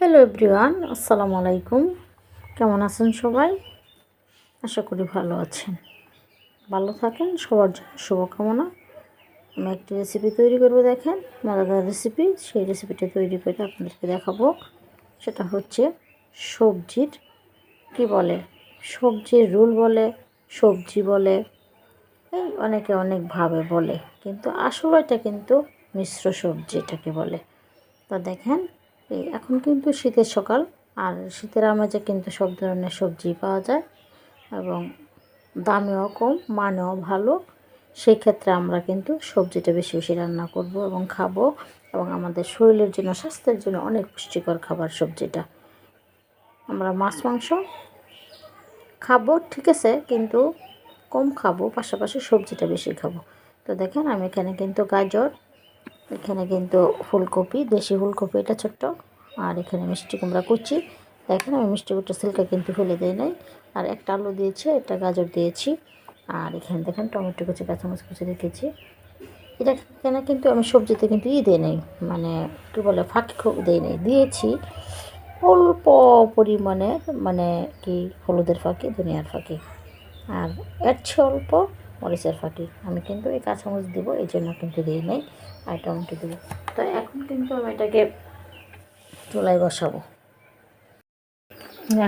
Hello everyone, আসসালামু আলাইকুম। কেমন আছেন সবাই? আশা করি ভালো আছেন, ভালো থাকেন। সবার জন্য শুভকামনা। আমি একটি রেসিপি তৈরি করবো, দেখেন, মজাদার রেসিপি। সেই রেসিপিটা তৈরি করে আপনাদেরকে দেখাবো। সেটা হচ্ছে সবজির কি বলে, সবজির রোল বলে, সবজি বলে, এই অনেকে অনেকভাবে বলে, কিন্তু আসলে এটা কিন্তু মিশ্র সবজি এটাকে বলে। তো দেখেন, এখন কিন্তু শীতের সকাল, আর শীতের আমেজে কিন্তু সব ধরনের সবজি পাওয়া যায় এবং দামেও কম, মানেও ভালো। সেই ক্ষেত্রে আমরা কিন্তু সবজিটা বেশি বেশি রান্না করব এবং খাবো, এবং আমাদের শরীরের জন্য, স্বাস্থ্যের জন্য অনেক পুষ্টিকর খাবার সবজিটা। আমরা মাছ মাংস খাবো, ঠিক আছে, কিন্তু কম খাবো, পাশাপাশি সবজিটা বেশি খাবো। তো দেখেন, আমি এখানে কিন্তু গাজর, এখানে কিন্তু ফুলকপি, দেশি ফুলকপি, এটা ছোট্ট, আর এখানে মিষ্টি কুমড়া কুচি। দেখেন, আমি মিষ্টি কুমড়া সিলকা কিন্তু ফেলে দিই নাই। আর একটা আলু দিয়েছি, একটা গাজর দিয়েছি। আর এখানে দেখেন টমেটো কুচি, কাঁচামরিচ কুচি রেখেছি। এটা এখানে কিন্তু আমি সবজিতে কিন্তু দিই নাই, মানে কী বলে, ফাঁকি দিই নাই, দিয়েছি অল্প পরিমাণে, মানে কি, হলুদের ফাঁকি, ধনিয়ার ফাঁকি, আর এর চেয়ে অল্প মরিচের ফাঁকি। আমি কিন্তু এই কাঁচামরিচ দেবো, এই জন্য কিন্তু দিই নাই, আর টমেটো দেবো। তো এখন কিন্তু আমি এটাকে চুলায় বসাবো।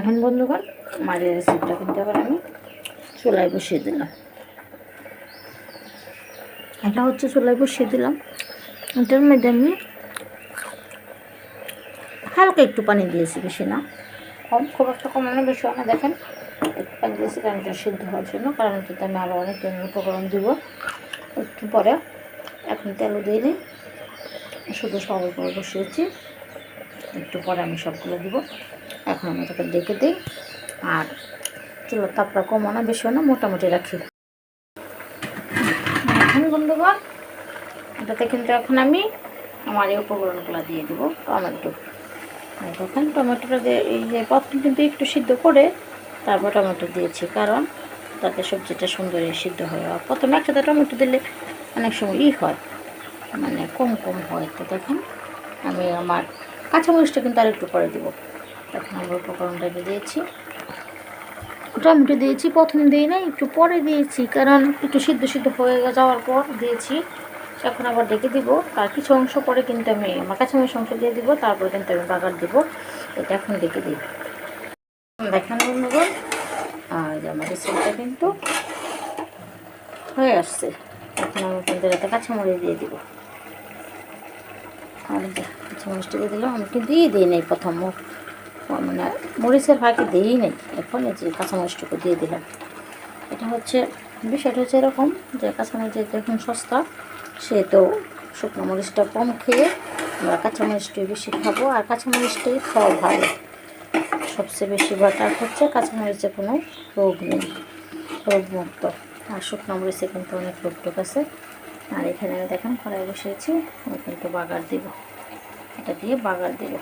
এখন বন্ধুগণ, আমার এই রেসিপিটা কিন্তু আবার আমি চুলায় বসিয়ে দিলাম। এটা হচ্ছে চুলায় বসিয়ে দিলাম। এটার মধ্যে আমি হালকা একটু পানি দিয়েছি, বেশি না, কম, খুব একটা কমানো, বেশি না। দেখেন, একটু পানি দিয়েছি কারণ এটা সিদ্ধ হওয়ার জন্য, কারণ এটাতে আমি আরও অনেক উপকরণ দিব একটু পরে। এখন তেলও দিয়ে নিই, শুধু সবার করে বসিয়েছি, একটু পরে আমি সবগুলো দিব। এখন আমি এটাকে ডেকে দিই, আর চুলোর তাপটা কমও না, বেশিও না, মোটামুটি রাখি। এখন বন্ধুগণ, এটাতে কিন্তু এখন আমি আমার এই উপকরণগুলো দিয়ে দেবো। টমেটো, দেখেন টমেটোটা দিয়ে, এই যে প্রথম কিন্তু একটু সিদ্ধ করে তারপর টমেটো দিয়েছি, কারণ তাতে সবজিটা সুন্দরই সিদ্ধ হয়। আর প্রথমে একসাথে টমেটো দিলে অনেক সময় হয়, মানে কম কম হয়। তো দেখেন, আমি আমার কাঁচামরিচটা কিন্তু আর একটু পরে দেবো। তখন আমরা উপকরণটা দিয়েছি, টমেটো দিয়েছি, প্রথমে দিই না, একটু পরে দিয়েছি, কারণ একটু সিদ্ধ সিদ্ধ হয়ে যাওয়ার পর দিয়েছি। এখন আবার ডেকে দিব, তার কিছু অংশ পরে কিন্তু আমি আমার কাঁচামরিচ অংশ দিয়ে দিব, তারপরে কিন্তু আমি বাগার দিব। এটা এখন ডেকে দিই। দেখেন বন্ধুগণ, আর আমার রেসিপিটা কিন্তু হয়ে আসছে। এখন আমি কিন্তু এটাতে কাঁচামরিচ দিয়ে দিব। আর কাঁচামরিচটা দিয়ে দিলাম, আমি কিন্তু দিই নাই প্রথম, মানে মরিচের ফাঁকি দিই নেই। এখন এই যে কাঁচামরিচটুকু দিয়ে দিলাম। এটা হচ্ছে বিষয়টা হচ্ছে এরকম, যে কাঁচামরিচ যখন সস্তা, সে তো শুকনো মরিচটা কম খেয়ে আমরা কাঁচামরিচটাই বেশি খাবো, আর কাঁচামরিচটাই খাওয়া ভালো। সবচেয়ে বেশি বাটার হচ্ছে কাঁচামরিচে কোনো রোগ নেই, রোগমুক্ত। আর শুকনো মরিচে কিন্তু অনেক রোগ টোক আছে। আর এখানে আমি দেখেন কড়াই বসিয়েছি, আমি কিন্তু বাগার দিব, এটা দিয়ে বাগার দিব।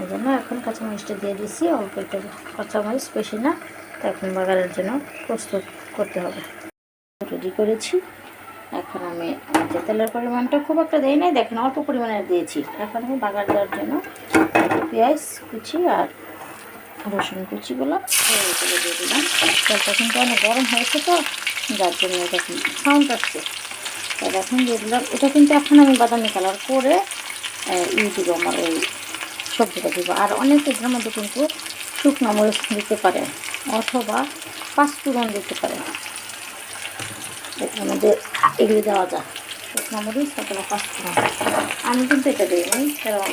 এই জন্য এখন কাঁচামরিচটা দিয়ে দিচ্ছি, অল্প একটু কাঁচামরিচ, বেশি না। তো এখন বাগারের জন্য প্রস্তুত করতে হবে। রেডি করেছি। এখন আমি যে তেলের পরিমাণটা খুব একটা দেই নাই, দেখেন অল্প পরিমাণে দিয়েছি। এখন আমি বাগার দেওয়ার জন্য পেঁয়াজ কুচি আর রসুন কুচিগুলো দিয়ে দিলাম। তেলটা কিন্তু অনেক গরম হয়েছে, তো যার জন্য এটা সাউন্ড আসছে। তো এখন দিয়ে দিলাম, এটা কিন্তু এখন আমি বাদামি কালার করে দিব, আমার ওই সবজিটা দিব। আর অনেকে এটার মধ্যে কিন্তু শুকনো মরিচ দিতে পারে, অথবা পাঁচফোড়ন দিতে পারে। এটার মধ্যে এগুলি দেওয়া যায়, শুকনো মরিচ অথবা পাঁচফোড়ন। আমি কিন্তু এটা দিই নি, কারণ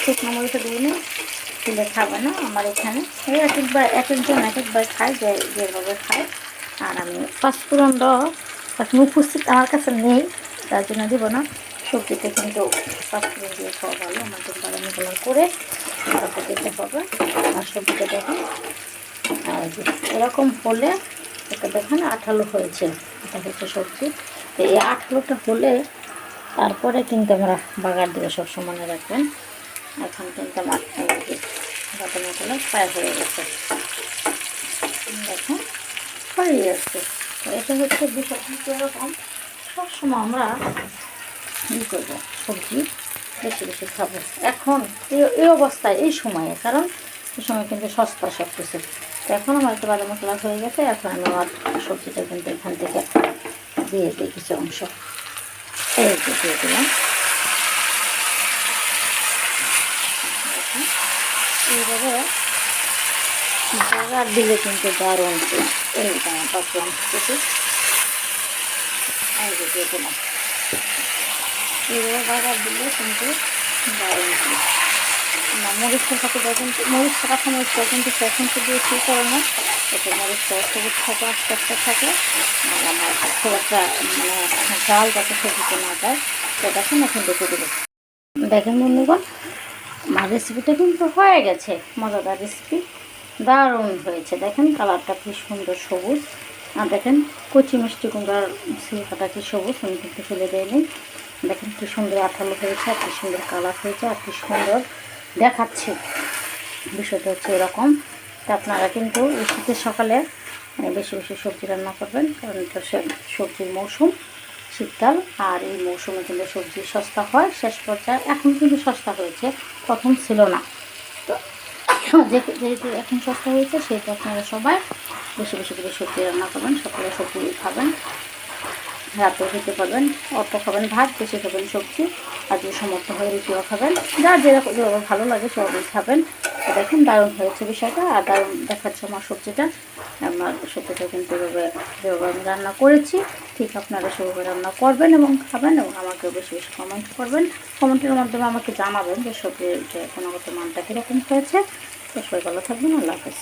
শুকনো মরিচটা দিই নি, দিলে খাবে না। আমার এখানে এক একবার এক একজন এক একবার খায়, যেভাবে খায়। আর আমি পাঁচফোড়নটা এখন উপস্থিত আমার কাছে নেই, তার জন্য দিব না। সবজিতে কিন্তু পাঁচফোড়ন দিয়ে খাওয়া ভালো। আমাদের বাদামি কালার করে তারপর দিতে হবে। আর সবজিটা দেখুন, আর এরকম হলে এটা দেখুন আঠালো হয়েছে, এটা হচ্ছে সবজি। তো এই আঠালোটা হলে তারপরে কিন্তু আমরা বাগার দেবো, সবসময় মনে রাখবেন। এখন কিন্তু আমার বাদামি কালার প্রায় হয়ে গেছে, দেখুন হয়ে যাচ্ছে। তো এটা হচ্ছে বিষয়, কিন্তু এরকম সবসময় আমরা করবো সবজি বেশি বেশি খাবো এখন এই অবস্থায়, এই সময়ে, কারণ এই সময় কিন্তু সস্তা সব কিছু। তো এখন আমার একটু বাদাম মশলা হয়ে গেছে, এখন আমি আমার সবজিটা কিন্তু এখান থেকে দিয়ে দিই কিছু অংশ, এই যে দিয়ে দিলাম। এইভাবে বাগার দিলে কিন্তু দারুণ, এইটা আমার পাঁচলাম কিছু, এই যে দিয়ে দিলাম। এইভাবে বাগার দিলে কিন্তু দারুণ হয়। মরিচের সাথে যখন মরিচটা কাঁচা মরিচটা কিন্তু সেখন তো দিয়ে শুরু করে না, এতে মরিচটা সবুজ থাকে, আস্তে আস্তে থাকে। আর আমার খুব একটা মানে ডাল যাতে সবজিতে না যায়, তো দেখেন এখন দেখে দেবো। দেখেন বন্ধুগণ, আমার রেসিপিটা কিন্তু হয়ে গেছে, মজাদার রেসিপি, দারুণ হয়েছে। দেখেন কালারটা কি সুন্দর সবুজ, আর দেখেন কচি মিষ্টি কুমড়ার সিলকাটা কি সবুজ, আমি কিন্তু ফেলে দেয়নি। দেখেন কি সুন্দর আঠালো হয়েছে, আর কি সুন্দর কালার হয়েছে, আর কি সুন্দর দেখাচ্ছে। বিষয়টা হচ্ছে এরকম। তা আপনারা কিন্তু এই শীতের সকালে বেশি বেশি সবজি রান্না করবেন, কারণ এটা সবজির মৌসুম, শীতকাল, আর এই মৌসুমে কিন্তু সবজি সস্তা হয় শেষ পর্যায়ে। এখন কিন্তু সস্তা হয়েছে, প্রথম ছিল না। তো যেহেতু এখন সস্তা হয়েছে, সেহেতু আপনারা সবাই বেশি বেশি করে সবজি রান্না করবেন, সকালে সবজি খাবেন, রাতেও খেতে পারবেন। অল্প খাবেন ভাত, বেশি খাবেন সবজি, আর যদি সমর্থ হয় রুটিও খাবেন, যার যেরকম ভালো লাগে সবই খাবেন। তো দেখুন দারুণ হয়েছে বিষয়টা, আর দারুণ দেখাচ্ছে আমার সবজিটা। আমার সবজিটা কিন্তু যেভাবে আমি রান্না করেছি, ঠিক আপনারা সেভাবে রান্না করবেন এবং খাবেন, এবং আমাকেও বেশি বেশি কমেন্ট করবেন। কমেন্টের মাধ্যমে আমাকে জানাবেন যে সবজির যে গুণগত মানটা কীরকম হয়েছে। তো সবাই ভালো থাকবেন, আল্লাহ হাফেজ।